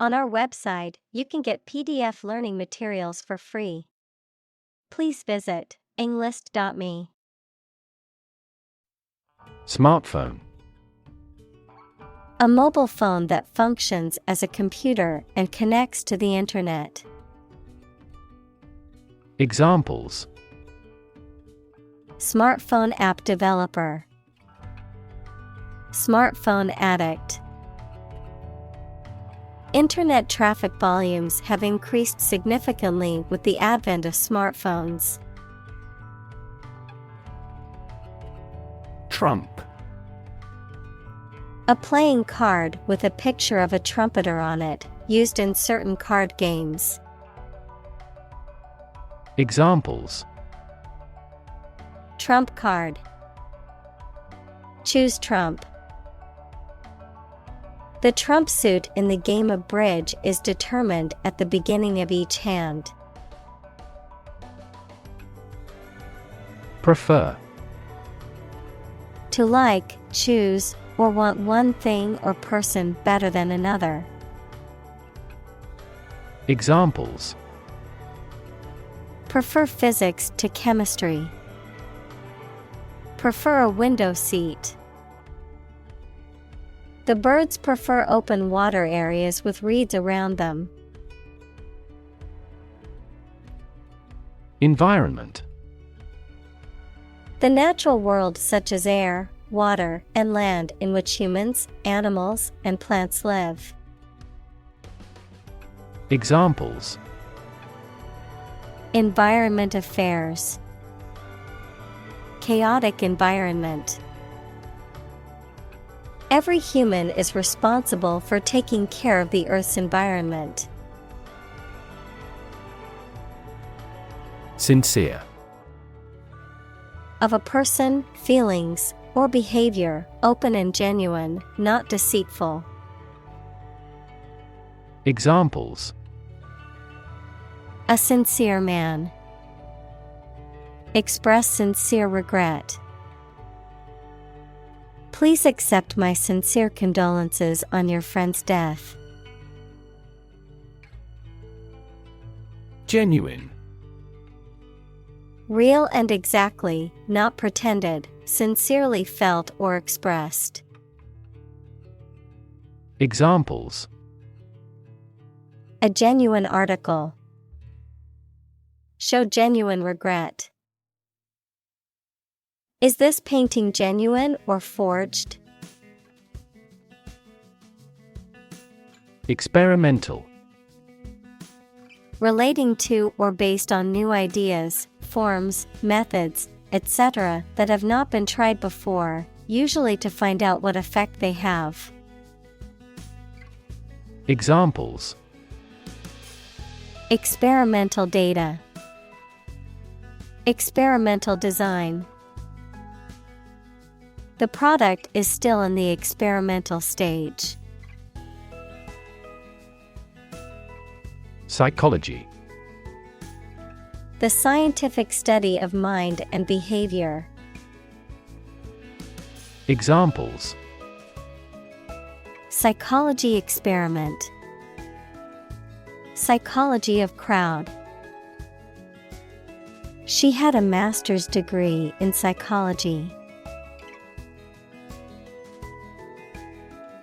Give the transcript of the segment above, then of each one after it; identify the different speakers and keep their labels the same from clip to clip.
Speaker 1: On our website, you can get PDF learning materials for free. Please visit englist.me.
Speaker 2: Smartphone.
Speaker 1: A mobile phone that functions as a computer and connects to the internet.
Speaker 2: Examples:
Speaker 1: Smartphone app developer. Smartphone addict. Internet traffic volumes have increased significantly with the advent of smartphones.
Speaker 2: Trump.
Speaker 1: A playing card with a picture of a trumpeter on it, used in certain card games.
Speaker 2: Examples:
Speaker 1: Trump card. Choose Trump. The trump suit in the game of bridge is determined at the beginning of each hand.
Speaker 2: Prefer.
Speaker 1: To like, choose, or want one thing or person better than another.
Speaker 2: Examples:
Speaker 1: Prefer physics to chemistry. Prefer a window seat. The birds prefer open water areas with reeds around them.
Speaker 2: Environment.
Speaker 1: The natural world such as air, water, and land in which humans, animals, and plants live.
Speaker 2: Examples:
Speaker 1: Environment affairs. Chaotic environment. Every human is responsible for taking care of the Earth's environment.
Speaker 2: Sincere.
Speaker 1: Of a person, feelings, or behavior, open and genuine, not deceitful.
Speaker 2: Examples:
Speaker 1: A sincere man. Express sincere regret. Please accept my sincere condolences on your friend's death.
Speaker 2: Genuine.
Speaker 1: Real and exactly, not pretended, sincerely felt or expressed.
Speaker 2: Examples:
Speaker 1: A genuine article. Show genuine regret. Is this painting genuine or forged?
Speaker 2: Experimental.
Speaker 1: Relating to or based on new ideas, forms, methods, etc. that have not been tried before, usually to find out what effect they have.
Speaker 2: Examples:
Speaker 1: Experimental data. Experimental design. The product is still in the experimental stage.
Speaker 2: Psychology.
Speaker 1: The scientific study of mind and behavior.
Speaker 2: Examples:
Speaker 1: Psychology experiment. Psychology of crowd. She had a master's degree in psychology.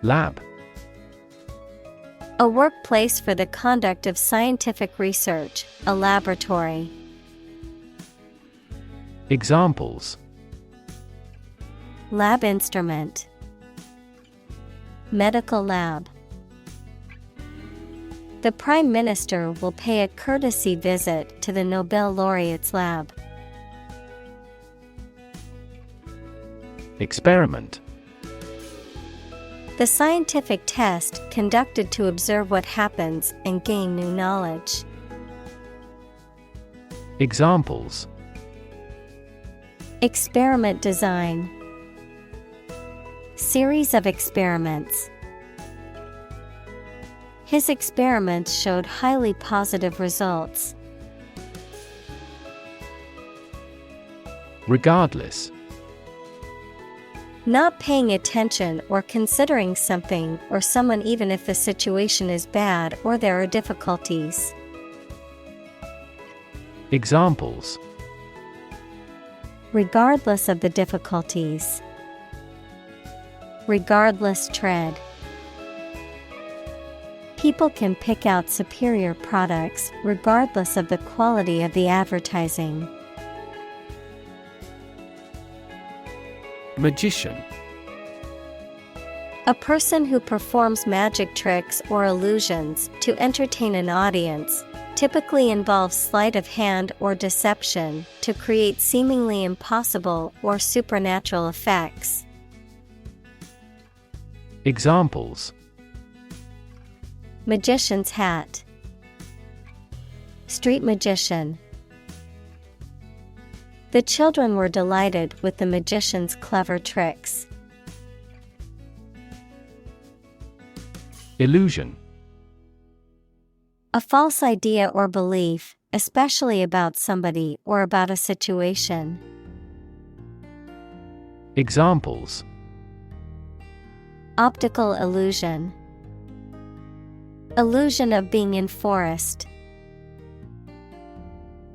Speaker 2: Lab.
Speaker 1: A workplace for the conduct of scientific research, a laboratory.
Speaker 2: Examples:
Speaker 1: Lab instrument. Medical lab. The Prime Minister will pay a courtesy visit to the Nobel laureate's lab.
Speaker 2: Experiment.
Speaker 1: The scientific test conducted to observe what happens and gain new knowledge.
Speaker 2: Examples:
Speaker 1: Experiment design. Series of experiments. His experiments showed highly positive results.
Speaker 2: Regardless.
Speaker 1: Not paying attention or considering something or someone even if the situation is bad or there are difficulties.
Speaker 2: Examples:
Speaker 1: regardless of the difficulties. Regardless tread. People can pick out superior products regardless of the quality of the advertising.
Speaker 2: Magician.
Speaker 1: A person who performs magic tricks or illusions to entertain an audience, typically involves sleight of hand or deception to create seemingly impossible or supernatural effects.
Speaker 2: Examples:
Speaker 1: magician's hat. Street magician. The children were delighted with the magician's clever tricks.
Speaker 2: Illusion.
Speaker 1: A false idea or belief, especially about somebody or about a situation.
Speaker 2: Examples:
Speaker 1: optical illusion. Illusion of being in forest.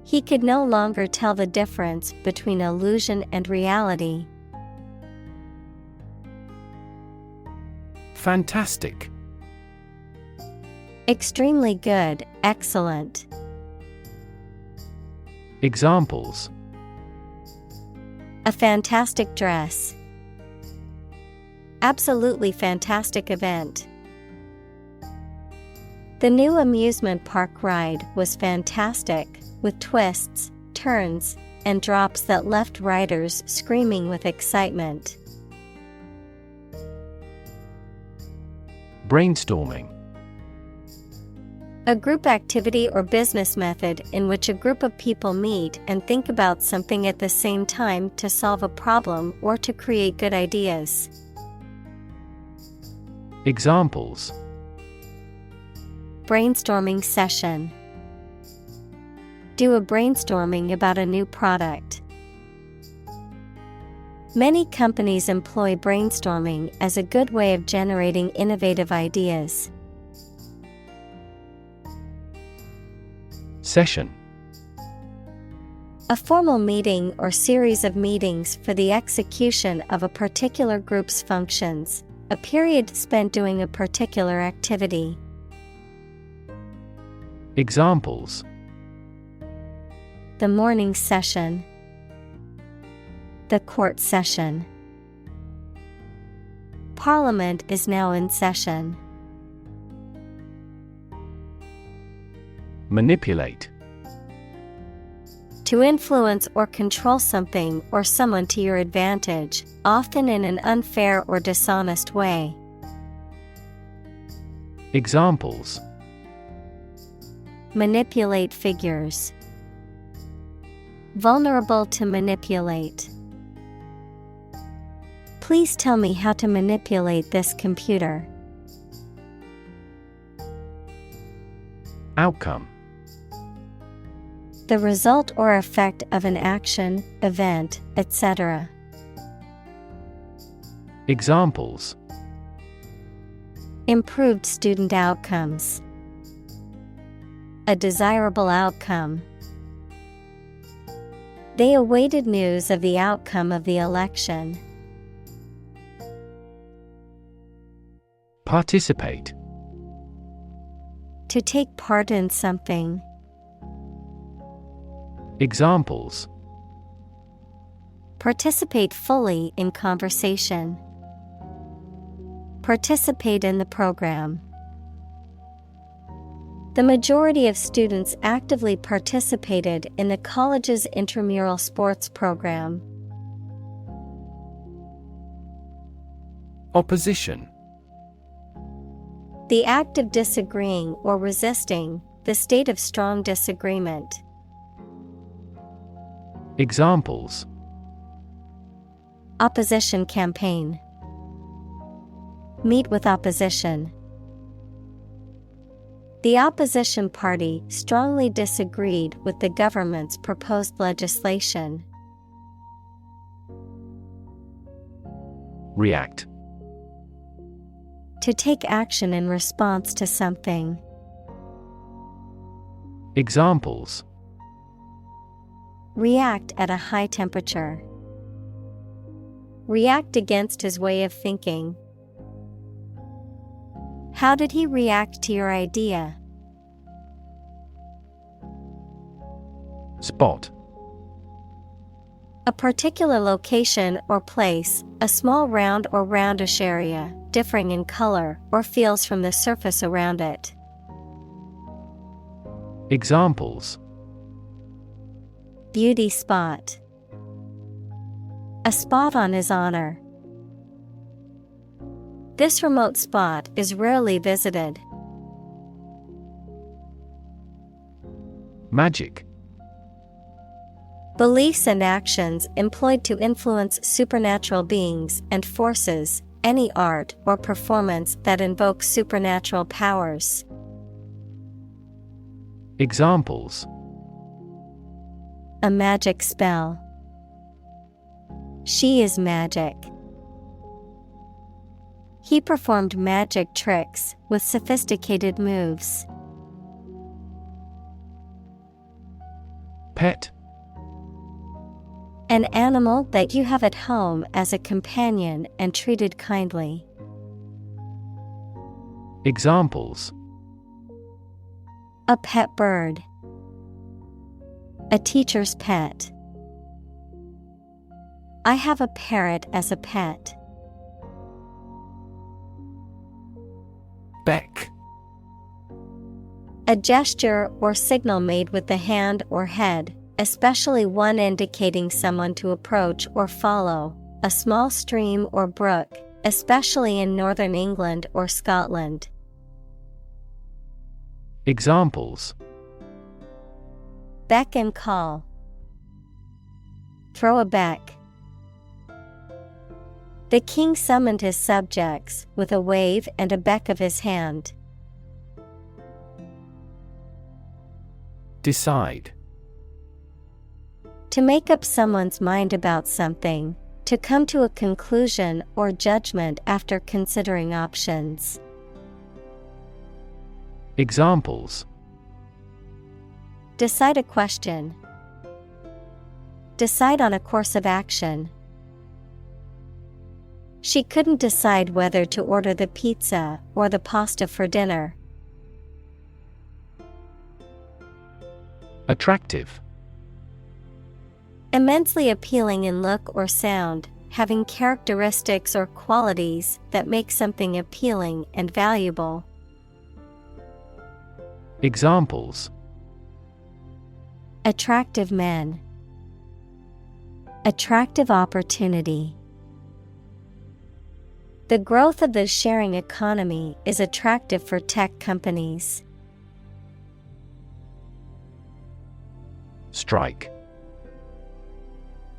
Speaker 1: He could no longer tell the difference between illusion and reality.
Speaker 2: Fantastic.
Speaker 1: Extremely good, excellent.
Speaker 2: Examples:
Speaker 1: a fantastic dress. Absolutely fantastic event. The new amusement park ride was fantastic, with twists, turns, and drops that left riders screaming with excitement.
Speaker 2: Brainstorming.
Speaker 1: A group activity or business method in which a group of people meet and think about something at the same time to solve a problem or to create good ideas.
Speaker 2: Examples:
Speaker 1: brainstorming session. Do a brainstorming about a new product. Many companies employ brainstorming as a good way of generating innovative ideas.
Speaker 2: Session.
Speaker 1: A formal meeting or series of meetings for the execution of a particular group's functions, a period spent doing a particular activity.
Speaker 2: Examples:
Speaker 1: the morning session. The court session. Parliament is now in session.
Speaker 2: Manipulate.
Speaker 1: To influence or control something or someone to your advantage, often in an unfair or dishonest way.
Speaker 2: Examples:
Speaker 1: manipulate figures. Vulnerable to manipulate. Please tell me how to manipulate this computer.
Speaker 2: Outcome.
Speaker 1: The result or effect of an action, event, etc.
Speaker 2: Examples:
Speaker 1: improved student outcomes. A desirable outcome. They awaited news of the outcome of the election.
Speaker 2: Participate.
Speaker 1: To take part in something.
Speaker 2: Examples:
Speaker 1: participate fully in conversation. Participate in the program. The majority of students actively participated in the college's intramural sports program.
Speaker 2: Opposition.
Speaker 1: The act of disagreeing or resisting, the state of strong disagreement.
Speaker 2: Examples:
Speaker 1: opposition campaign. Meet with opposition. The opposition party strongly disagreed with the government's proposed legislation.
Speaker 2: React.
Speaker 1: To take action in response to something.
Speaker 2: Examples:
Speaker 1: React at a high temperature. React against his way of thinking. How did he react to your idea?
Speaker 2: Spot.
Speaker 1: A particular location or place, a small round or roundish area, differing in color or feels from the surface around it.
Speaker 2: Examples:
Speaker 1: Beauty spot. A spot on his honor. This remote spot is rarely visited.
Speaker 2: Magic.
Speaker 1: Beliefs and actions employed to influence supernatural beings and forces, any art or performance that invokes supernatural powers.
Speaker 2: Examples:
Speaker 1: A magic spell. She is magic. He performed magic tricks with sophisticated moves.
Speaker 2: Pet.
Speaker 1: An animal that you have at home as a companion and treated kindly.
Speaker 2: Examples:
Speaker 1: A pet bird. A teacher's pet. I have a parrot as a pet.
Speaker 2: Beck.
Speaker 1: A gesture or signal made with the hand or head, especially one indicating someone to approach or follow, a small stream or brook, especially in northern England or Scotland.
Speaker 2: Examples:
Speaker 1: Beck and call. Throw a beck. The king summoned his subjects with a wave and a beck of his hand.
Speaker 2: Decide.
Speaker 1: To make up someone's mind about something, to come to a conclusion or judgment after considering options.
Speaker 2: Examples:
Speaker 1: Decide a question. Decide on a course of action. She couldn't decide whether to order the pizza or the pasta for dinner.
Speaker 2: Attractive.
Speaker 1: Immensely appealing in look or sound, having characteristics or qualities that make something appealing and valuable.
Speaker 2: Examples:
Speaker 1: Attractive men. Attractive opportunity. The growth of the sharing economy is attractive for tech companies.
Speaker 2: Strike.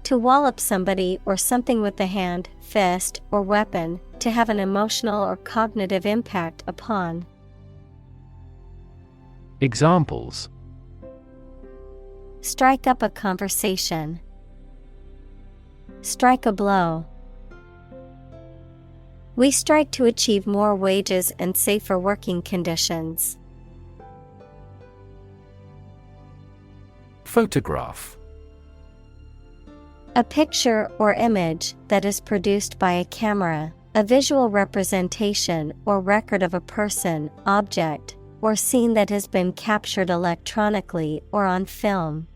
Speaker 1: To wallop somebody or something with the hand, fist, or weapon, to have an emotional or cognitive impact upon.
Speaker 2: Examples:
Speaker 1: Strike up a conversation. Strike a blow. We strike to achieve more wages and safer working conditions.
Speaker 2: Photograph.
Speaker 1: A picture or image that is produced by a camera, a visual representation or record of a person, object, or scene that has been captured electronically or on film.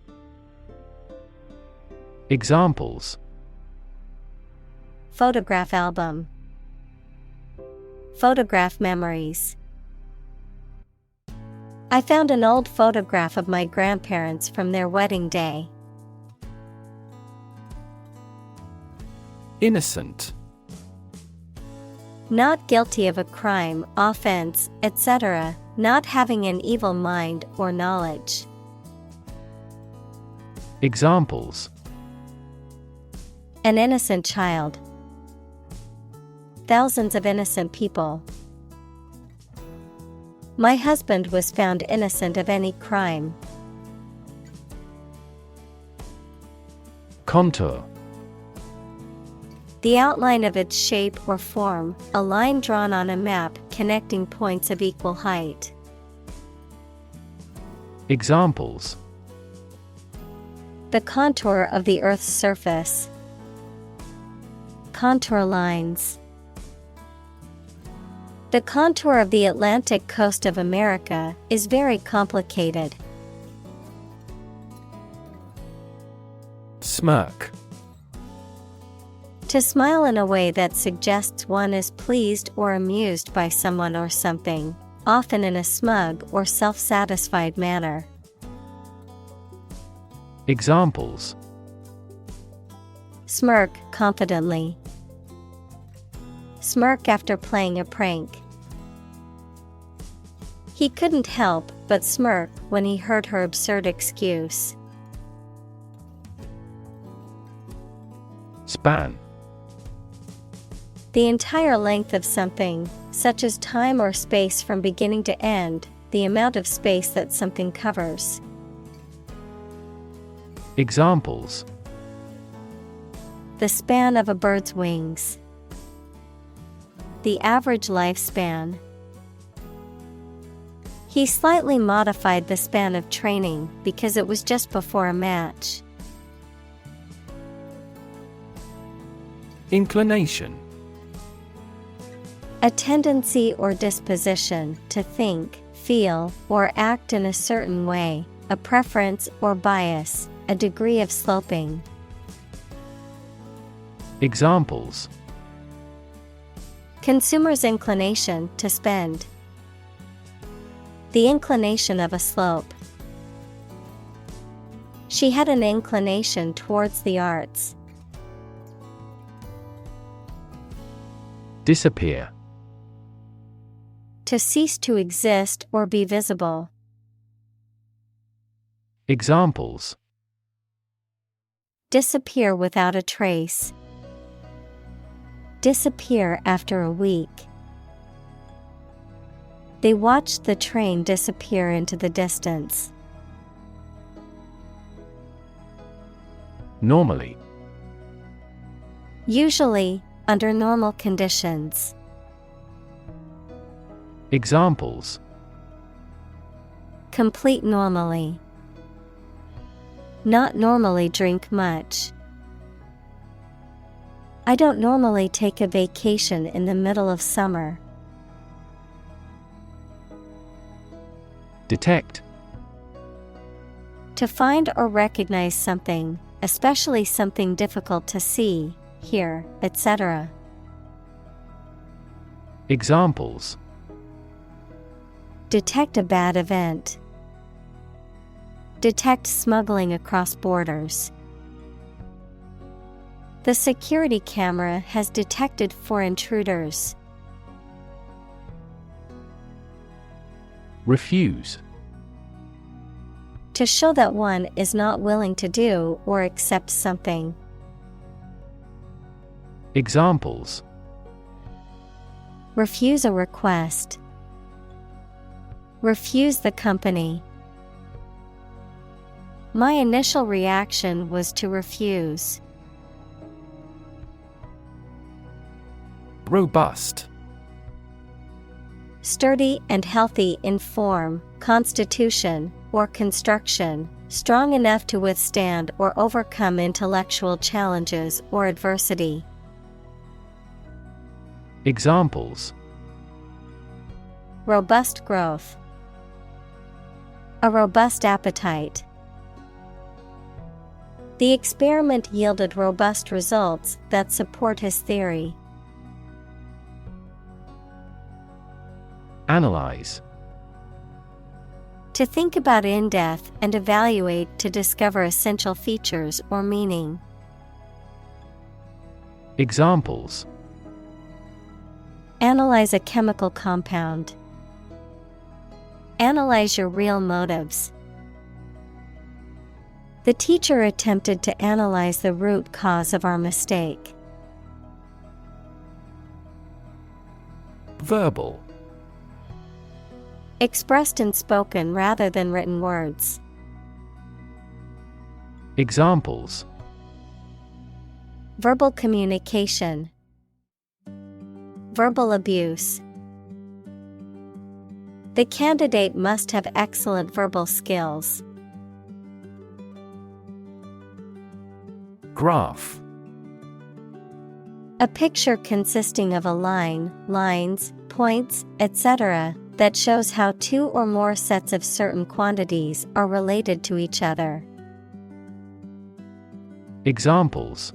Speaker 2: Examples:
Speaker 1: Photograph album. Photograph memories. I found an old photograph of my grandparents from their wedding day.
Speaker 2: Innocent.
Speaker 1: Not guilty of a crime, offense, etc., not having an evil mind or knowledge.
Speaker 2: Examples:
Speaker 1: An innocent child. Thousands of innocent people. My husband was found innocent of any crime.
Speaker 2: Contour.
Speaker 1: The outline of its shape or form, a line drawn on a map connecting points of equal height.
Speaker 2: Examples:
Speaker 1: the contour of the Earth's surface. Contour lines. The contour of the Atlantic coast of America is very complicated.
Speaker 2: Smirk.
Speaker 1: To smile in a way that suggests one is pleased or amused by someone or something, often in a smug or self-satisfied manner.
Speaker 2: Examples:
Speaker 1: smirk confidently. Smirk after playing a prank. He couldn't help but smirk when he heard her absurd excuse.
Speaker 2: Span.
Speaker 1: The entire length of something, such as time or space from beginning to end, the amount of space that something covers.
Speaker 2: Examples:
Speaker 1: the span of a bird's wings. The average lifespan. He slightly modified the span of training because it was just before a match.
Speaker 2: Inclination.
Speaker 1: A tendency or disposition to think, feel, or act in a certain way, a preference or bias, a degree of sloping.
Speaker 2: Examples:
Speaker 1: consumer's inclination to spend. The inclination of a slope. She had an inclination towards the arts.
Speaker 2: Disappear.
Speaker 1: To cease to exist or be visible.
Speaker 2: Examples:
Speaker 1: disappear without a trace. Disappear after a week. They watched the train disappear into the distance.
Speaker 2: Normally.
Speaker 1: Usually, under normal conditions.
Speaker 2: Examples:
Speaker 1: complete normally. Not normally drink much. I don't normally take a vacation in the middle of summer.
Speaker 2: Detect.
Speaker 1: To find or recognize something, especially something difficult to see, hear, etc.
Speaker 2: Examples:
Speaker 1: detect a bad event. Detect smuggling across borders. The security camera has detected 4 intruders.
Speaker 2: Refuse.
Speaker 1: To show that one is not willing to do or accept something.
Speaker 2: Examples:
Speaker 1: refuse a request. Refuse the company. My initial reaction was to refuse.
Speaker 2: Robust.
Speaker 1: Sturdy and healthy in form, constitution, or construction, strong enough to withstand or overcome intellectual challenges or adversity.
Speaker 2: Examples:
Speaker 1: robust growth. A robust appetite. The experiment yielded robust results that support his theory.
Speaker 2: Analyze.
Speaker 1: To think about in depth and evaluate to discover essential features or meaning.
Speaker 2: Examples:
Speaker 1: analyze a chemical compound. Analyze your real motives. The teacher attempted to analyze the root cause of our mistake.
Speaker 2: Verbal.
Speaker 1: Expressed in spoken rather than written words.
Speaker 2: Examples:
Speaker 1: Verbal communication. Verbal abuse. The candidate must have excellent verbal skills.
Speaker 2: Graph.
Speaker 1: A picture consisting of a line, lines, points, etc., that shows how two or more sets of certain quantities are related to each other.
Speaker 2: Examples.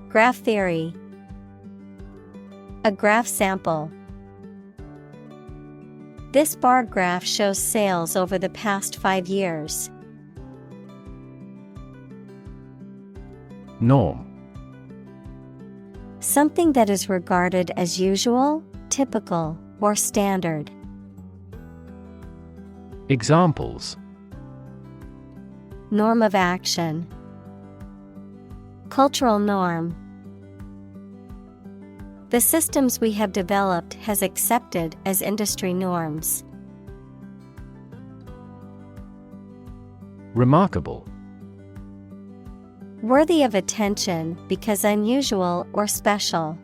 Speaker 1: Graph theory. A graph sample. This bar graph shows sales over the past 5 years.
Speaker 2: Norm.
Speaker 1: Something that is regarded as usual, typical, or standard.
Speaker 2: Examples.
Speaker 1: Norm of action. Cultural norm. The systems we have developed has accepted as industry norms.
Speaker 2: Remarkable.
Speaker 1: Worthy of attention because unusual or special.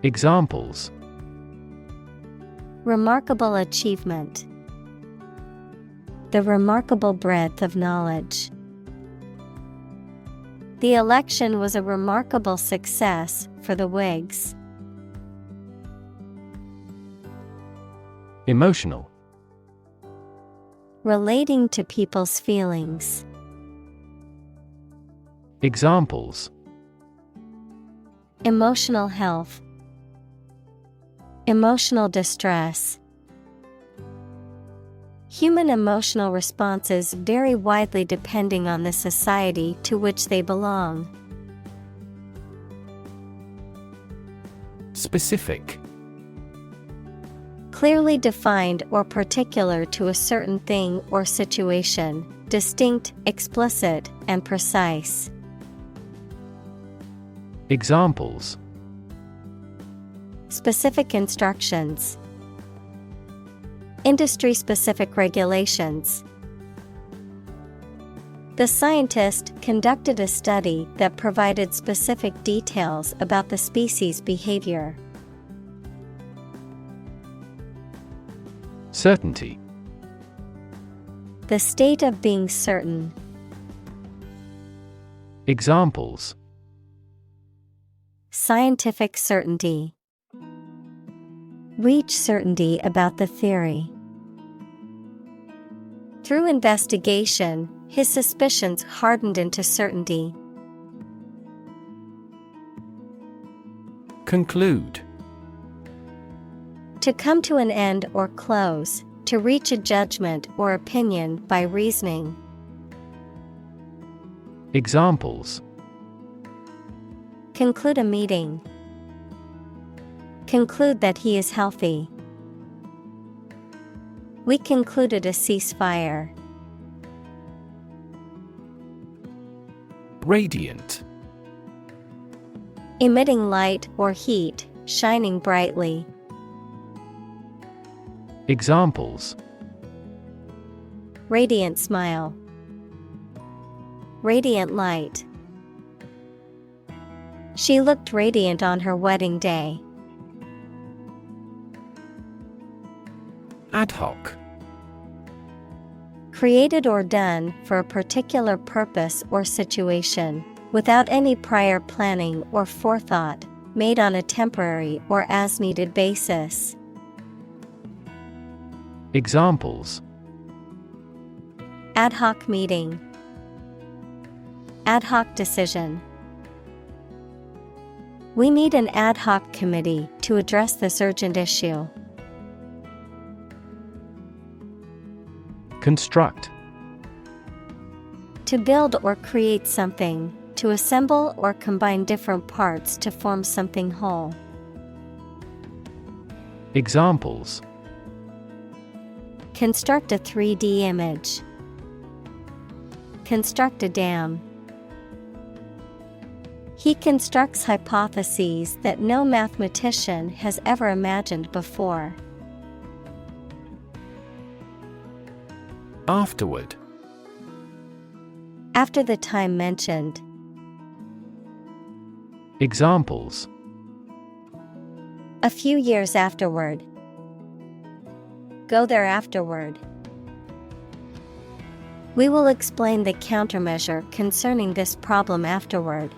Speaker 2: Examples.
Speaker 1: Remarkable achievement. The remarkable breadth of knowledge. The election was a remarkable success for the Whigs.
Speaker 2: Emotional.
Speaker 1: Relating to people's feelings.
Speaker 2: Examples.
Speaker 1: Emotional health. Emotional distress. Human emotional responses vary widely depending on the society to which they belong.
Speaker 2: Specific.
Speaker 1: Clearly defined or particular to a certain thing or situation, distinct, explicit, and precise.
Speaker 2: Examples.
Speaker 1: Specific instructions. Industry-specific regulations. The scientist conducted a study that provided specific details about the species' behavior.
Speaker 2: Certainty.
Speaker 1: The state of being certain.
Speaker 2: Examples.
Speaker 1: Scientific certainty. Reach certainty about the theory. Through investigation, his suspicions hardened into certainty.
Speaker 2: Conclude.
Speaker 1: To come to an end or close, to reach a judgment or opinion by reasoning.
Speaker 2: Examples.
Speaker 1: Conclude a meeting. Conclude that he is healthy. We concluded a ceasefire.
Speaker 2: Radiant.
Speaker 1: Emitting light or heat, shining brightly.
Speaker 2: Examples.
Speaker 1: Radiant smile. Radiant light. She looked radiant on her wedding day.
Speaker 2: Ad hoc.
Speaker 1: Created or done for a particular purpose or situation, without any prior planning or forethought, made on a temporary or as-needed basis.
Speaker 2: Examples.
Speaker 1: Ad hoc meeting. Ad hoc decision. We need an ad hoc committee to address this urgent issue.
Speaker 2: Construct.
Speaker 1: To build or create something, to assemble or combine different parts to form something whole.
Speaker 2: Examples.
Speaker 1: Construct a 3D image. Construct a dam. He constructs hypotheses that no mathematician has ever imagined before.
Speaker 2: Afterward.
Speaker 1: After the time mentioned.
Speaker 2: Examples:
Speaker 1: A few years afterward. Go there afterward. We will explain the countermeasure concerning this problem afterward.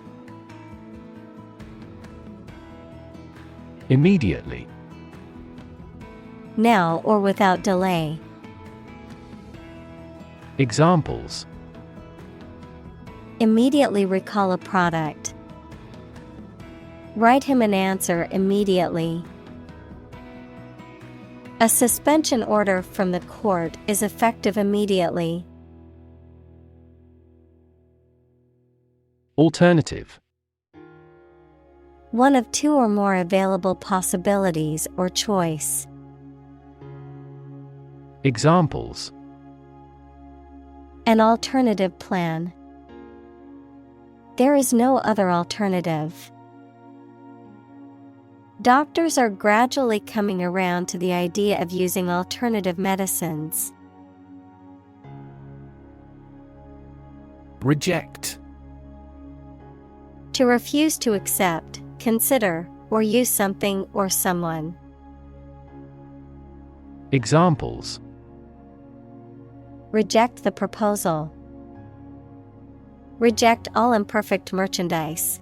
Speaker 2: Immediately.
Speaker 1: Now or without delay.
Speaker 2: Examples:
Speaker 1: Immediately recall a product. Write him an answer immediately. A suspension order from the court is effective immediately.
Speaker 2: Alternative:
Speaker 1: One of two or more available possibilities or choice.
Speaker 2: Examples:
Speaker 1: An alternative plan. There is no other alternative. Doctors are gradually coming around to the idea of using alternative medicines.
Speaker 2: Reject.
Speaker 1: To refuse to accept, consider, or use something or someone.
Speaker 2: Examples:
Speaker 1: Reject the proposal. Reject all imperfect merchandise.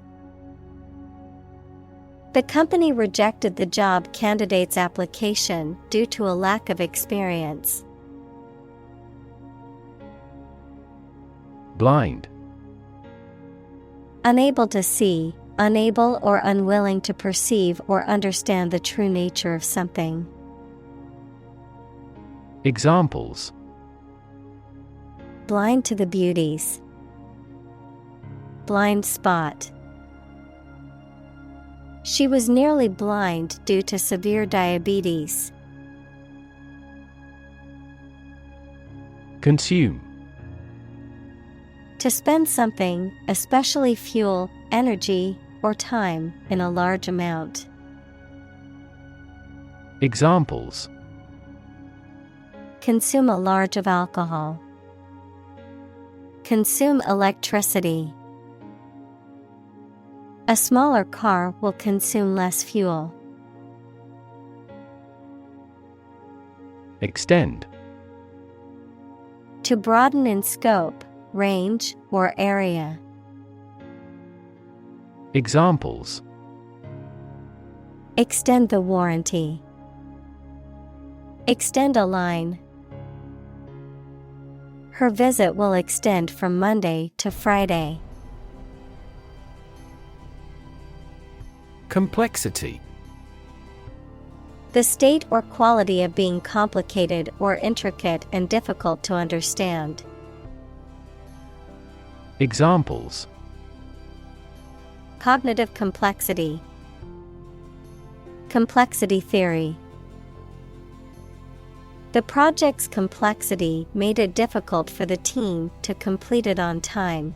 Speaker 1: The company rejected the job candidate's application due to a lack of experience.
Speaker 2: Blind.
Speaker 1: Unable to see, unable or unwilling to perceive or understand the true nature of something.
Speaker 2: Examples:
Speaker 1: Blind to the beauties. Blind spot. She was nearly blind due to severe diabetes.
Speaker 2: Consume.
Speaker 1: To spend something, especially fuel, energy, or time, in a large amount.
Speaker 2: Examples:
Speaker 1: Consume a large of alcohol. Consume electricity. A smaller car will consume less fuel.
Speaker 2: Extend.
Speaker 1: To broaden in scope, range, or area.
Speaker 2: Examples:
Speaker 1: Extend the warranty. Extend a line. Her visit will extend from Monday to Friday.
Speaker 2: Complexity.
Speaker 1: The state or quality of being complicated or intricate and difficult to understand.
Speaker 2: Examples:
Speaker 1: Cognitive complexity. Complexity theory. The project's complexity made it difficult for the team to complete it on time.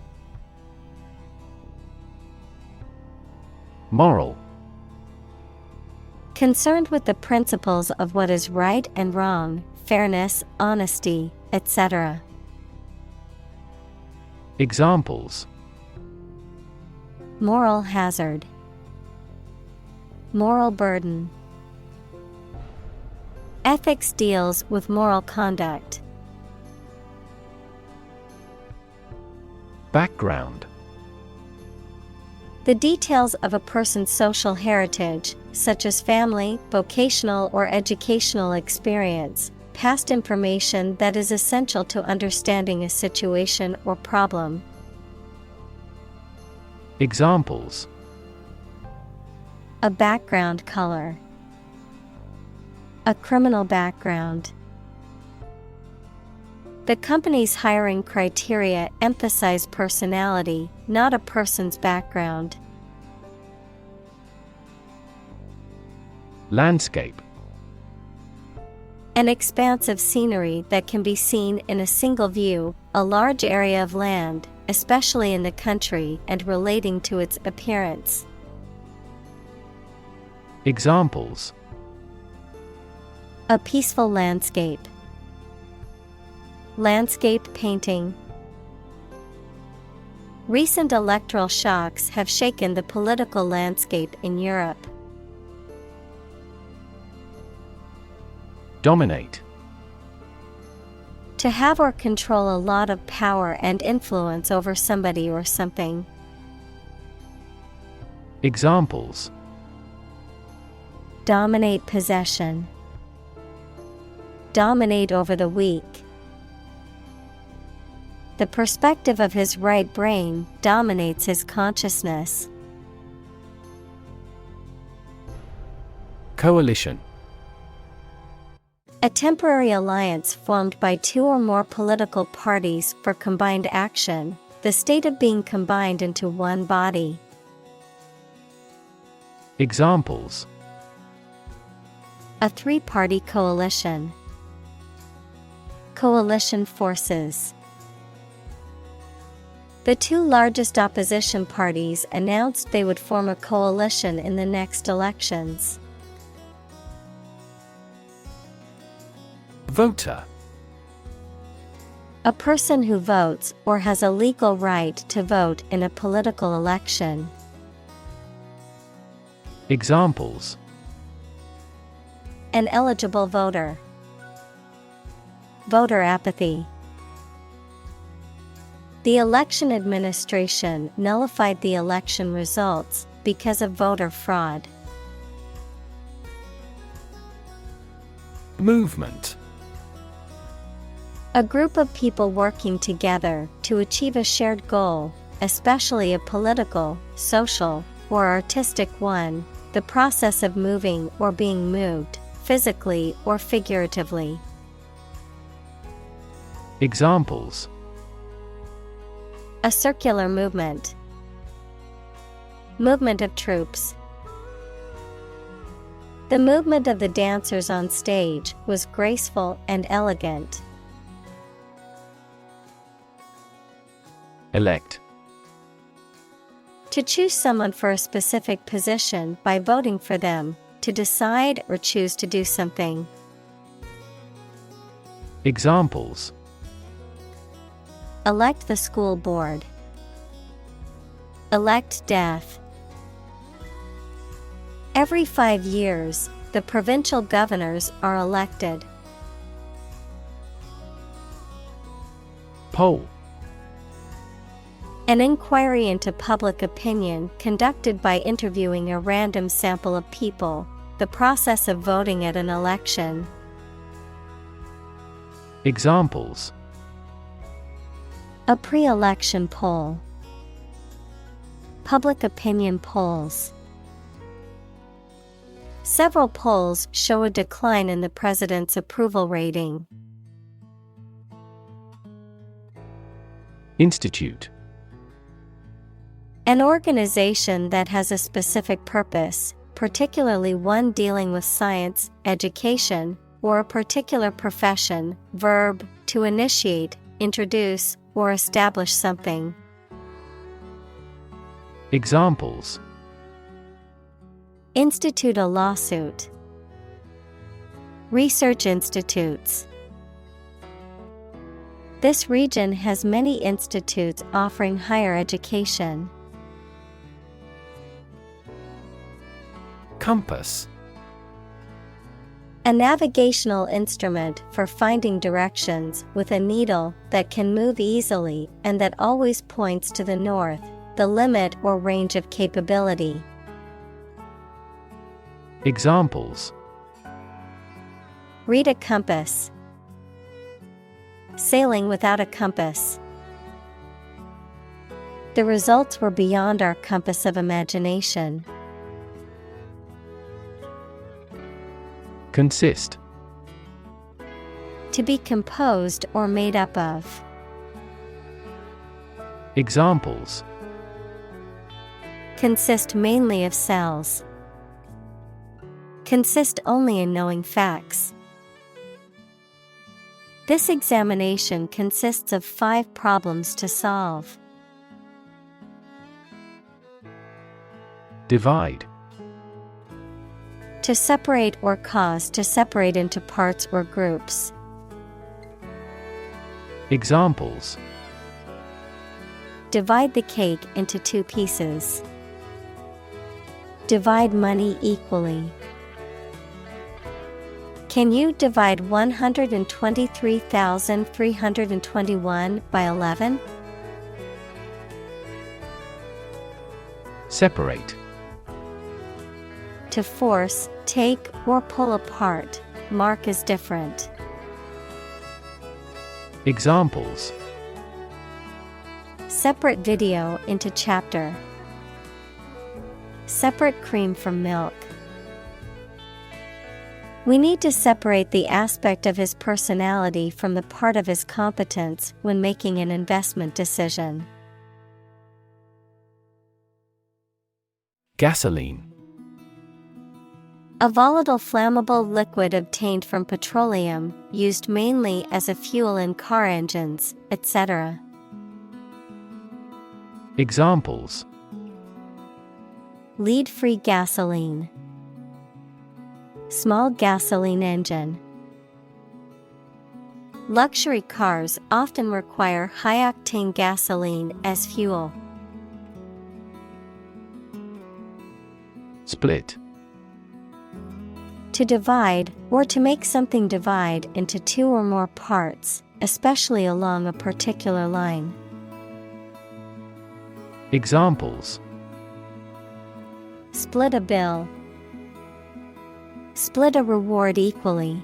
Speaker 2: Moral.
Speaker 1: Concerned with the principles of what is right and wrong, fairness, honesty, etc.
Speaker 2: Examples:
Speaker 1: Moral hazard. Moral burden. Ethics deals with moral conduct.
Speaker 2: Background.
Speaker 1: The details of a person's social heritage, such as family, vocational or educational experience, past information that is essential to understanding a situation or problem.
Speaker 2: Examples:
Speaker 1: A background color. A criminal background. The company's hiring criteria emphasize personality, not a person's background.
Speaker 2: Landscape.
Speaker 1: An expanse of scenery that can be seen in a single view, a large area of land, especially in the country and relating to its appearance.
Speaker 2: Examples:
Speaker 1: A peaceful landscape. Landscape painting. Recent electoral shocks have shaken the political landscape in Europe.
Speaker 2: Dominate.
Speaker 1: To have or control a lot of power and influence over somebody or something.
Speaker 2: Examples:
Speaker 1: Dominate possession. Dominate over the weak. The perspective of his right brain dominates his consciousness.
Speaker 2: Coalition.
Speaker 1: A temporary alliance formed by two or more political parties for combined action, the state of being combined into one body.
Speaker 2: Examples:
Speaker 1: A three-party coalition. Coalition forces. The two largest opposition parties announced they would form a coalition in the next elections.
Speaker 2: Voter.
Speaker 1: A person who votes or has a legal right to vote in a political election.
Speaker 2: Examples:
Speaker 1: An eligible voter. Voter apathy. The election administration nullified the election results because of voter fraud.
Speaker 2: Movement.
Speaker 1: A group of people working together to achieve a shared goal, especially a political, social, or artistic one, the process of moving or being moved, physically or figuratively.
Speaker 2: Examples:
Speaker 1: A circular movement. Movement of troops. The movement of the dancers on stage was graceful and elegant.
Speaker 2: Elect.
Speaker 1: To choose someone for a specific position by voting for them, to decide or choose to do something.
Speaker 2: Examples:
Speaker 1: Elect the school board. Elect death. Every 5 years, the provincial governors are elected.
Speaker 2: Poll.
Speaker 1: An inquiry into public opinion conducted by interviewing a random sample of people, the process of voting at an election.
Speaker 2: Examples:
Speaker 1: A pre-election poll. Public opinion polls. Several polls show a decline in the president's approval rating.
Speaker 2: Institute.
Speaker 1: An organization that has a specific purpose, particularly one dealing with science, education, or a particular profession. Verb: to initiate, introduce, or establish something.
Speaker 2: Examples:
Speaker 1: Institute a lawsuit. Research institutes. This region has many institutes offering higher education.
Speaker 2: Compass.
Speaker 1: A navigational instrument for finding directions with a needle that can move easily and that always points to the north, the limit or range of capability.
Speaker 2: Examples:
Speaker 1: Read a compass. Sailing without a compass. The results were beyond our compass of imagination.
Speaker 2: Consist.
Speaker 1: To be composed or made up of.
Speaker 2: Examples:
Speaker 1: Consist mainly of cells. Consist only in knowing facts. This examination consists of 5 problems to solve.
Speaker 2: Divide.
Speaker 1: To separate or cause to separate into parts or groups. Divide the cake into 2 pieces. Divide money equally. Can you divide 123,321 by 11?
Speaker 2: Separate.
Speaker 1: To force, take, or pull apart, mark as different.
Speaker 2: Examples:
Speaker 1: Separate video into chapter. Separate cream from milk. We need to separate the aspect of his personality from the part of his competence when making an investment decision.
Speaker 2: Gasoline.
Speaker 1: A volatile flammable liquid obtained from petroleum, used mainly as a fuel in car engines, etc.
Speaker 2: Examples:
Speaker 1: Lead-free gasoline. Small gasoline engine. Luxury cars often require high-octane gasoline as fuel.
Speaker 2: Split.
Speaker 1: To divide, or to make something divide into 2 or more parts, especially along a particular line.
Speaker 2: Examples:
Speaker 1: Split a bill. Split a reward equally.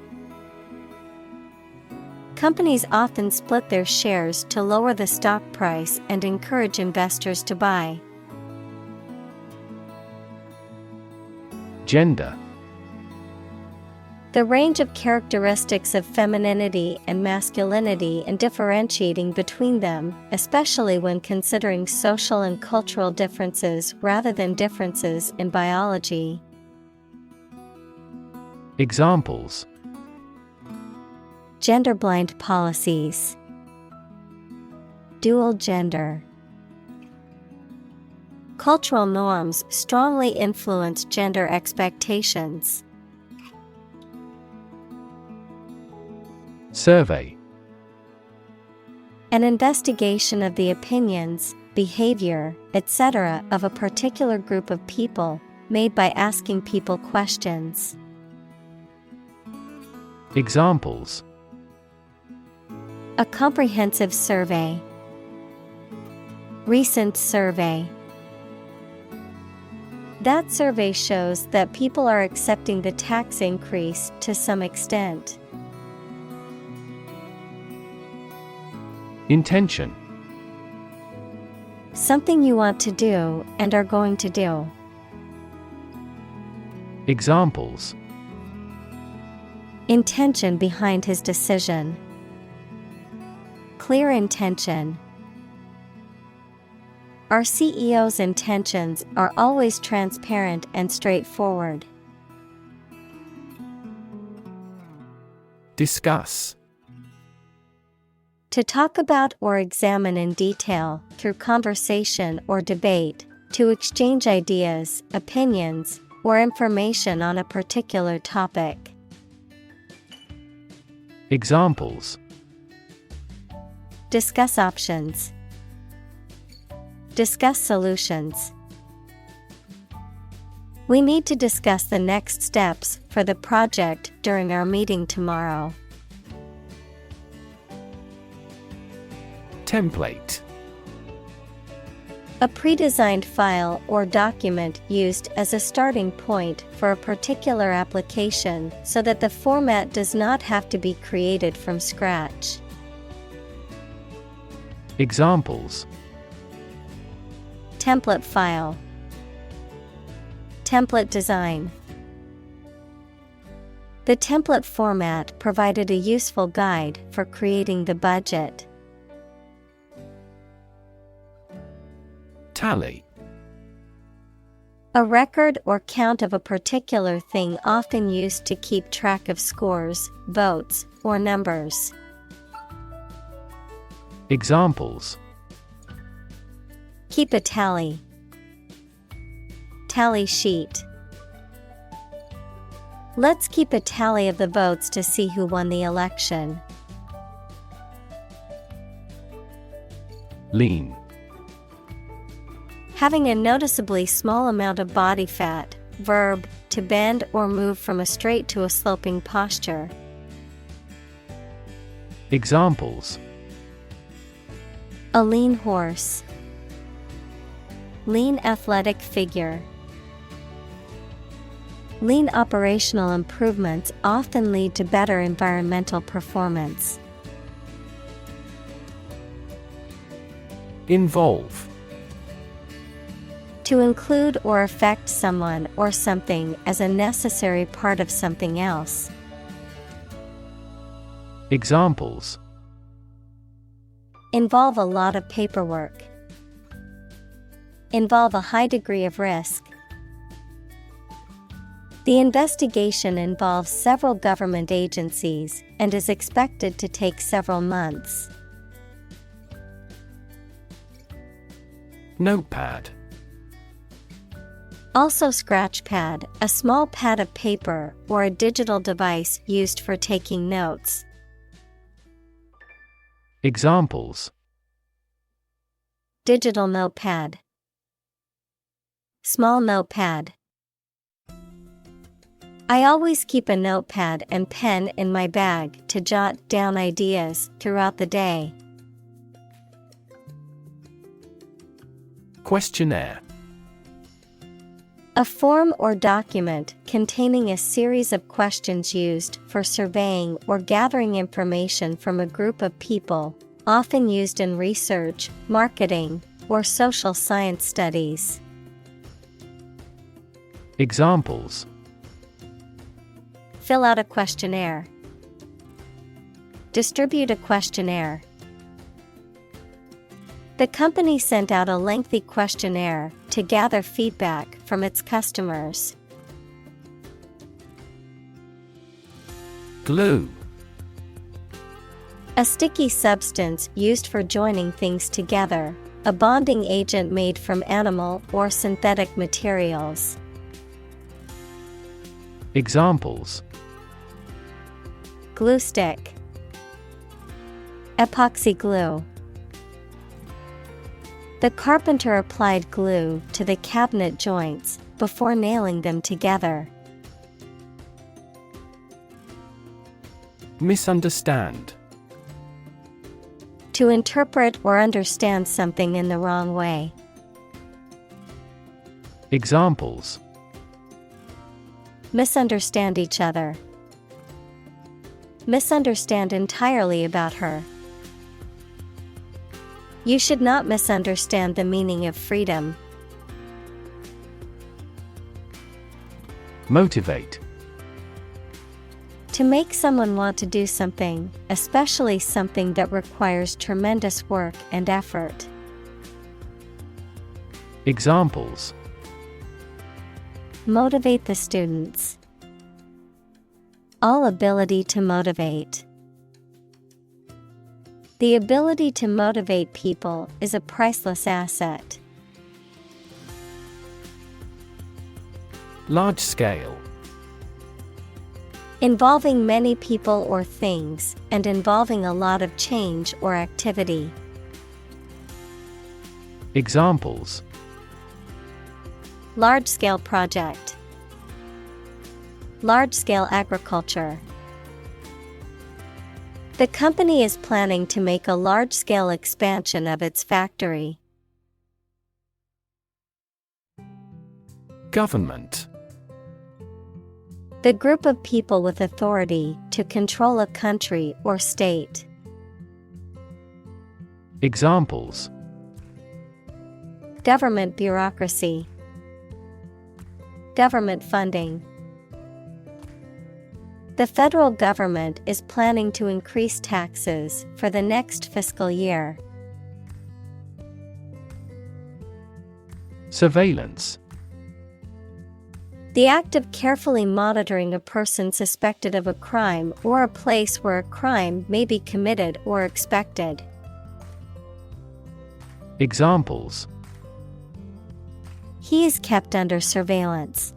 Speaker 1: Companies often split their shares to lower the stock price and encourage investors to buy.
Speaker 2: Gender.
Speaker 1: The range of characteristics of femininity and masculinity and differentiating between them, especially when considering social and cultural differences rather than differences in biology.
Speaker 2: Examples:
Speaker 1: Gender-blind policies. Dual gender. Cultural norms strongly influence gender expectations.
Speaker 2: Survey.
Speaker 1: An investigation of the opinions, behavior, etc. of a particular group of people, made by asking people questions.
Speaker 2: Examples:
Speaker 1: A comprehensive survey. Recent survey. That survey shows that people are accepting the tax increase to some extent.
Speaker 2: Intention.
Speaker 1: Something you want to do and are going to do.
Speaker 2: Examples:
Speaker 1: Intention behind his decision. Clear intention. Our CEO's intentions are always transparent and straightforward.
Speaker 2: Discuss.
Speaker 1: To talk about or examine in detail, through conversation or debate, to exchange ideas, opinions, or information on a particular topic.
Speaker 2: Examples:
Speaker 1: Discuss options. Discuss solutions. We need to discuss the next steps for the project during our meeting tomorrow.
Speaker 2: Template.
Speaker 1: A pre-designed file or document used as a starting point for a particular application so that the format does not have to be created from scratch.
Speaker 2: Examples:
Speaker 1: Template file. Template design. The template format provided a useful guide for creating the budget.
Speaker 2: Tally.
Speaker 1: A record or count of a particular thing often used to keep track of scores, votes, or numbers.
Speaker 2: Examples:
Speaker 1: Keep a tally. Tally sheet. Let's keep a tally of the votes to see who won the election.
Speaker 2: Lean.
Speaker 1: Having a noticeably small amount of body fat. Verb, to bend or move from a straight to a sloping posture.
Speaker 2: Examples:
Speaker 1: A lean horse. Lean athletic figure. Lean operational improvements often lead to better environmental performance.
Speaker 2: Involve.
Speaker 1: To include or affect someone or something as a necessary part of something else.
Speaker 2: Examples:
Speaker 1: Involve a lot of paperwork. Involve a high degree of risk. The investigation involves several government agencies and is expected to take several months.
Speaker 2: Notepad.
Speaker 1: Also scratch pad, a small pad of paper or a digital device used for taking notes.
Speaker 2: Examples:
Speaker 1: Digital notepad. Small notepad. I always keep a notepad and pen in my bag to jot down ideas throughout the day.
Speaker 2: Questionnaire.
Speaker 1: A form or document containing a series of questions used for surveying or gathering information from a group of people, often used in research, marketing, or social science studies.
Speaker 2: Examples:
Speaker 1: Fill out a questionnaire. Distribute a questionnaire. The company sent out a lengthy questionnaire to gather feedback from its customers.
Speaker 2: Glue.
Speaker 1: A sticky substance used for joining things together, a bonding agent made from animal or synthetic materials.
Speaker 2: Examples:
Speaker 1: Glue stick. Epoxy glue. The carpenter applied glue to the cabinet joints before nailing them together.
Speaker 2: Misunderstand.
Speaker 1: To interpret or understand something in the wrong way.
Speaker 2: Examples:
Speaker 1: Misunderstand each other. Misunderstand entirely about her. You should not misunderstand the meaning of freedom.
Speaker 2: Motivate.
Speaker 1: To make someone want to do something, especially something that requires tremendous work and effort.
Speaker 2: Examples:
Speaker 1: Motivate the students. All ability to motivate. The ability to motivate people is a priceless asset.
Speaker 2: Large scale.
Speaker 1: Involving many people or things, and involving a lot of change or activity.
Speaker 2: Examples:
Speaker 1: Large-scale project. Large-scale agriculture. The company is planning to make a large-scale expansion of its factory.
Speaker 2: Government.
Speaker 1: The group of people with authority to control a country or state.
Speaker 2: Examples:
Speaker 1: Government bureaucracy. Government funding. The federal government is planning to increase taxes for the next fiscal year.
Speaker 2: Surveillance.
Speaker 1: The act of carefully monitoring a person suspected of a crime or a place where a crime may be committed or expected.
Speaker 2: Examples:
Speaker 1: He is kept under surveillance.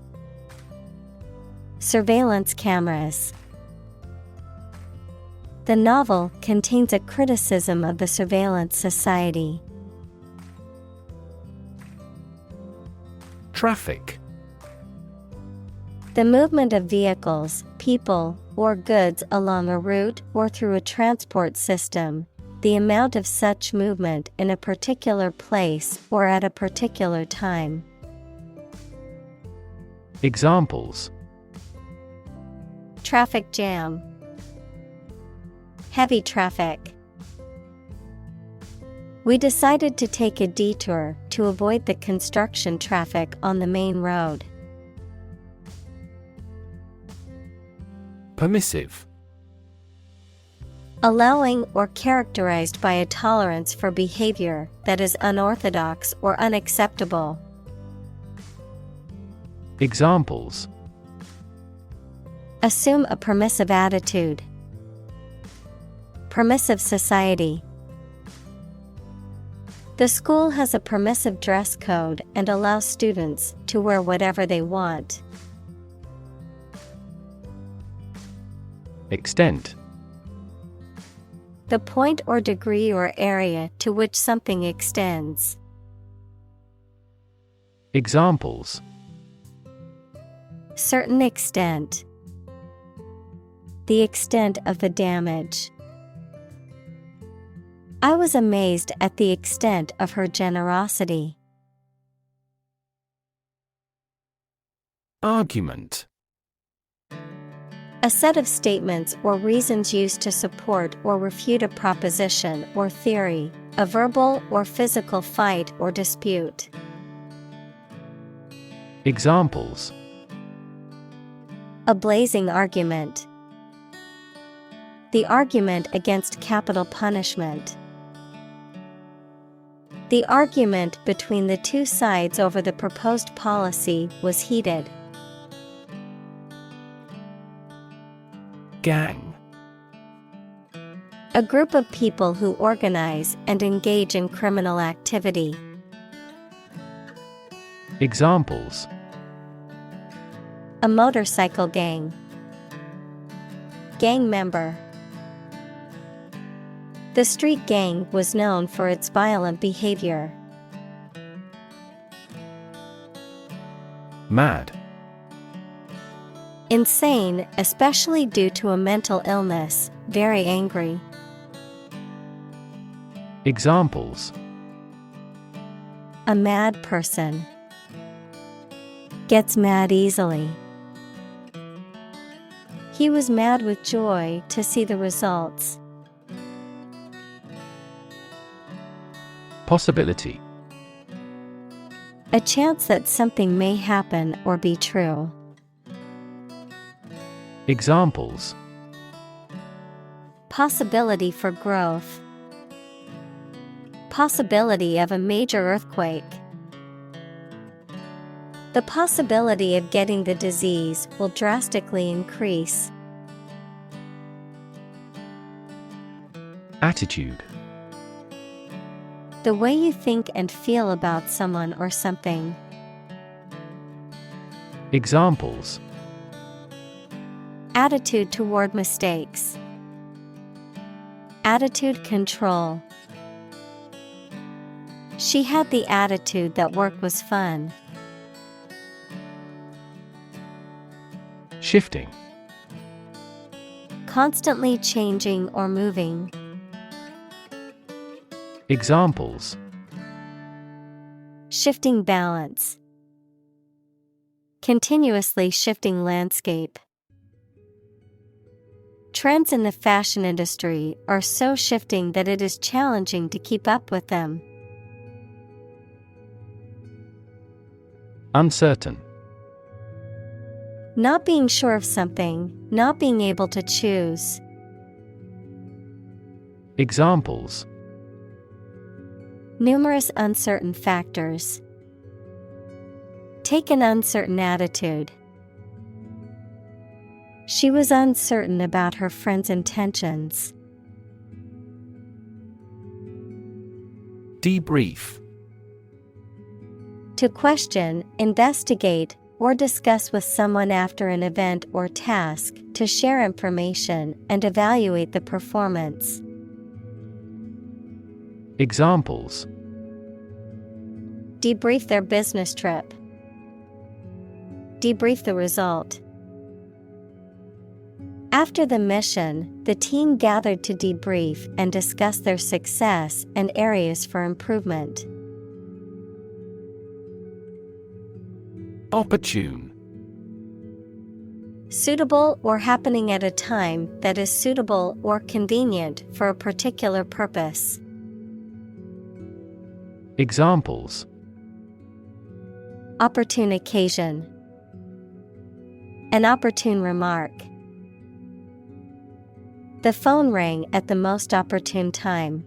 Speaker 1: Surveillance cameras. The novel contains a criticism of the surveillance society.
Speaker 2: Traffic.
Speaker 1: The movement of vehicles, people, or goods along a route or through a transport system, the amount of such movement in a particular place or at a particular time.
Speaker 2: Examples:
Speaker 1: Traffic jam. Heavy traffic. We decided to take a detour to avoid the construction traffic on the main road.
Speaker 2: Permissive.
Speaker 1: Allowing or characterized by a tolerance for behavior that is unorthodox or unacceptable.
Speaker 2: Examples:
Speaker 1: Assume a permissive attitude. Permissive society. The school has a permissive dress code and allows students to wear whatever they want.
Speaker 2: Extent.
Speaker 1: The point or degree or area to which something extends.
Speaker 2: Examples:
Speaker 1: Certain extent. The extent of the damage. I was amazed at the extent of her generosity.
Speaker 2: Argument.
Speaker 1: A set of statements or reasons used to support or refute a proposition or theory, a verbal or physical fight or dispute.
Speaker 2: Examples:
Speaker 1: A blazing argument. The argument against capital punishment. The argument between the two sides over the proposed policy was heated.
Speaker 2: Gang.
Speaker 1: A group of people who organize and engage in criminal activity.
Speaker 2: Examples:
Speaker 1: A motorcycle gang. Gang member. The street gang was known for its violent behavior.
Speaker 2: Mad.
Speaker 1: Insane, especially due to a mental illness, very angry.
Speaker 2: Examples:
Speaker 1: A mad person. Gets mad easily. He was mad with joy to see the results.
Speaker 2: Possibility.
Speaker 1: A chance that something may happen or be true.
Speaker 2: Examples:
Speaker 1: Possibility for growth. Possibility of a major earthquake. The possibility of getting the disease will drastically increase.
Speaker 2: Attitude.
Speaker 1: The way you think and feel about someone or something.
Speaker 2: Examples:
Speaker 1: Attitude toward mistakes. Attitude control. She had the attitude that work was fun.
Speaker 2: Shifting.
Speaker 1: Constantly changing or moving.
Speaker 2: Examples:
Speaker 1: Shifting balance. Continuously shifting landscape. Trends in the fashion industry are so shifting that it is challenging to keep up with them.
Speaker 2: Uncertain.
Speaker 1: Not being sure of something, not being able to choose.
Speaker 2: Examples:
Speaker 1: Numerous uncertain factors. Take an uncertain attitude. She was uncertain about her friend's intentions.
Speaker 2: Debrief.
Speaker 1: To question, investigate, or discuss with someone after an event or task, to share information and evaluate the performance.
Speaker 2: Examples:
Speaker 1: Debrief their business trip. Debrief the result. After the mission, the team gathered to debrief and discuss their success and areas for improvement.
Speaker 2: Opportune.
Speaker 1: Suitable or happening at a time that is suitable or convenient for a particular purpose.
Speaker 2: Examples:
Speaker 1: Opportune occasion. An opportune remark. The phone rang at the most opportune time.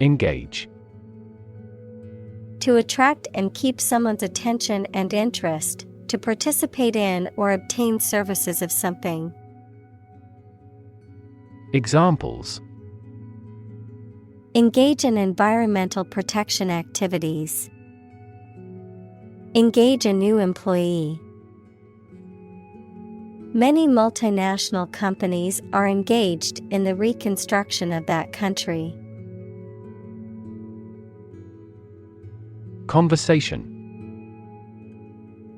Speaker 2: Engage.
Speaker 1: To attract and keep someone's attention and interest, to participate in or obtain services of something.
Speaker 2: Examples:
Speaker 1: Engage in environmental protection activities. Engage a new employee. Many multinational companies are engaged in the reconstruction of that country.
Speaker 2: Conversation.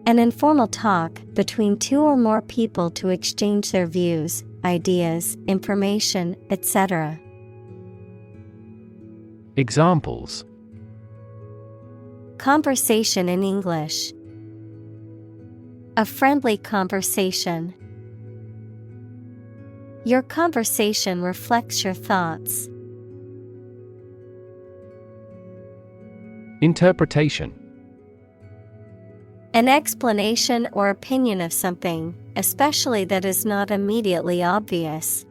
Speaker 1: An informal talk between two or more people to exchange their views, ideas, information, etc.
Speaker 2: Examples:
Speaker 1: Conversation in English. A friendly conversation. Your conversation reflects your thoughts.
Speaker 2: Interpretation.
Speaker 1: An explanation or opinion of something, especially that is not immediately obvious.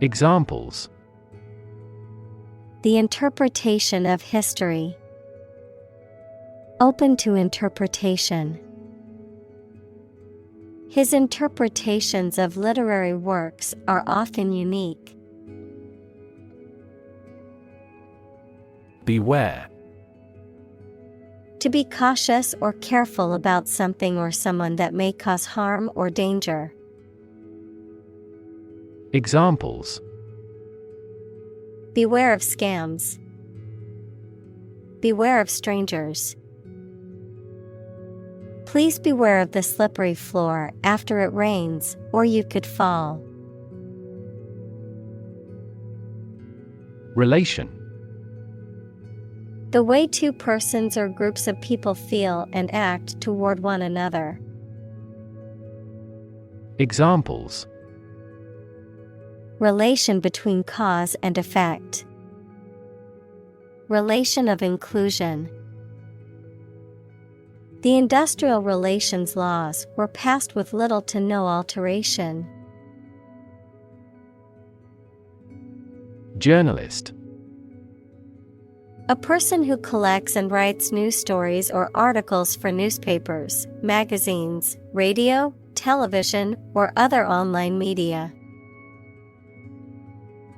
Speaker 2: Examples:
Speaker 1: The interpretation of history. Open to interpretation. His interpretations of literary works are often unique.
Speaker 2: Beware.
Speaker 1: To be cautious or careful about something or someone that may cause harm or danger.
Speaker 2: Examples:
Speaker 1: Beware of scams. Beware of strangers. Please beware of the slippery floor after it rains, or you could fall.
Speaker 2: Relation.
Speaker 1: The way two persons or groups of people feel and act toward one another.
Speaker 2: Examples:
Speaker 1: Relation between cause and effect. Relation of inclusion. The industrial relations laws were passed with little to no alteration.
Speaker 2: Journalist.
Speaker 1: A person who collects and writes news stories or articles for newspapers, magazines, radio, television, or other online media.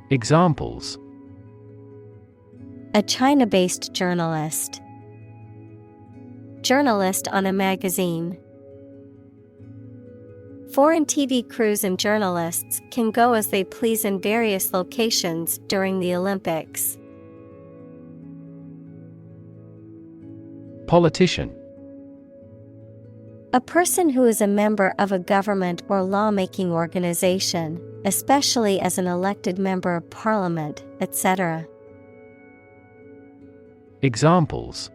Speaker 2: Examples:
Speaker 1: A China-based journalist. Journalist on a magazine. Foreign TV crews and journalists can go as they please in various locations during the Olympics.
Speaker 2: Politician.
Speaker 1: A person who is a member of a government or lawmaking organization, especially as an elected member of parliament, etc.
Speaker 2: Examples: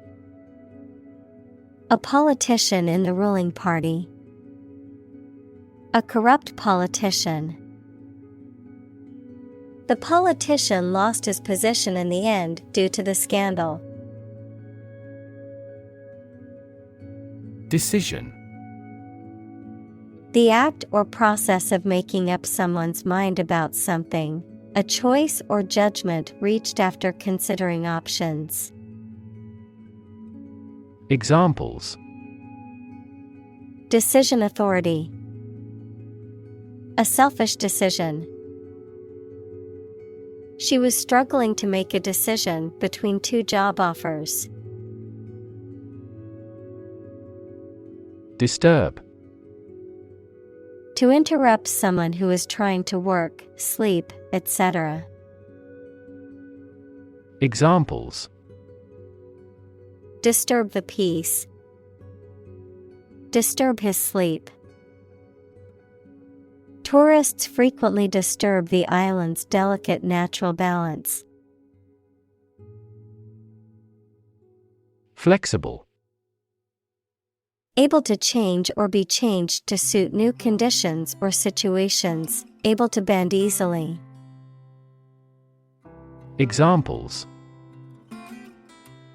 Speaker 1: A politician in the ruling party. A corrupt politician. The politician lost his position in the end due to the scandal.
Speaker 2: Decision.
Speaker 1: The act or process of making up someone's mind about something, a choice or judgment reached after considering options.
Speaker 2: Examples:
Speaker 1: Decision authority. A selfish decision. She was struggling to make a decision between two job offers.
Speaker 2: Disturb.
Speaker 1: To interrupt someone who is trying to work, sleep, etc.
Speaker 2: Examples:
Speaker 1: Disturb the peace. Disturb his sleep. Tourists frequently disturb the island's delicate natural balance.
Speaker 2: Flexible.
Speaker 1: Able to change or be changed to suit new conditions or situations, able to bend easily.
Speaker 2: Examples: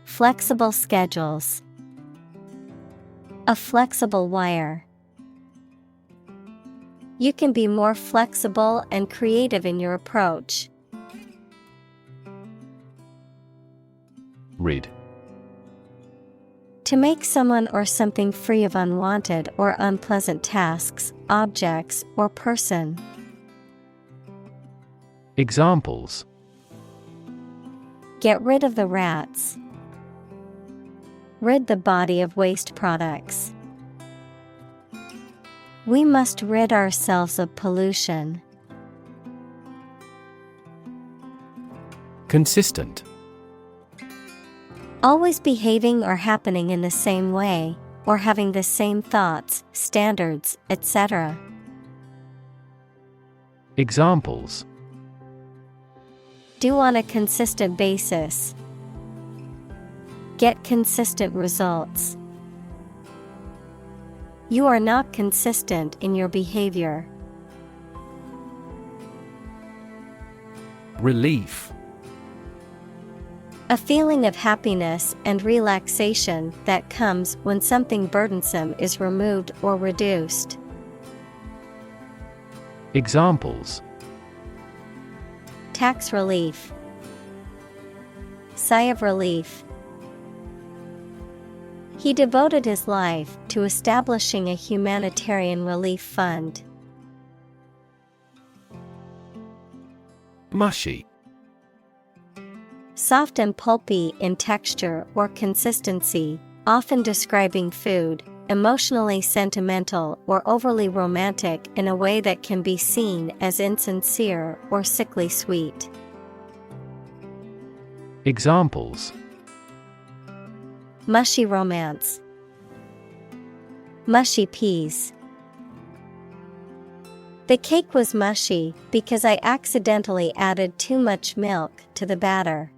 Speaker 1: Flexible schedules. A flexible wire. You can be more flexible and creative in your approach.
Speaker 2: Rid.
Speaker 1: To make someone or something free of unwanted or unpleasant tasks, objects, or person.
Speaker 2: Examples:
Speaker 1: Get rid of the rats. Rid the body of waste products. We must rid ourselves of pollution.
Speaker 2: Consistent.
Speaker 1: Always behaving or happening in the same way, or having the same thoughts, standards, etc.
Speaker 2: Examples:
Speaker 1: Do on a consistent basis. Get consistent results. You are not consistent in your behavior.
Speaker 2: Relief.
Speaker 1: A feeling of happiness and relaxation that comes when something burdensome is removed or reduced.
Speaker 2: Examples:
Speaker 1: Tax relief. Sigh of relief. He devoted his life to establishing a humanitarian relief fund.
Speaker 2: Mushy.
Speaker 1: Soft and pulpy in texture or consistency, often describing food, emotionally sentimental or overly romantic in a way that can be seen as insincere or sickly sweet.
Speaker 2: Examples:
Speaker 1: Mushy romance. Mushy peas. The cake was mushy because I accidentally added too much milk to the batter.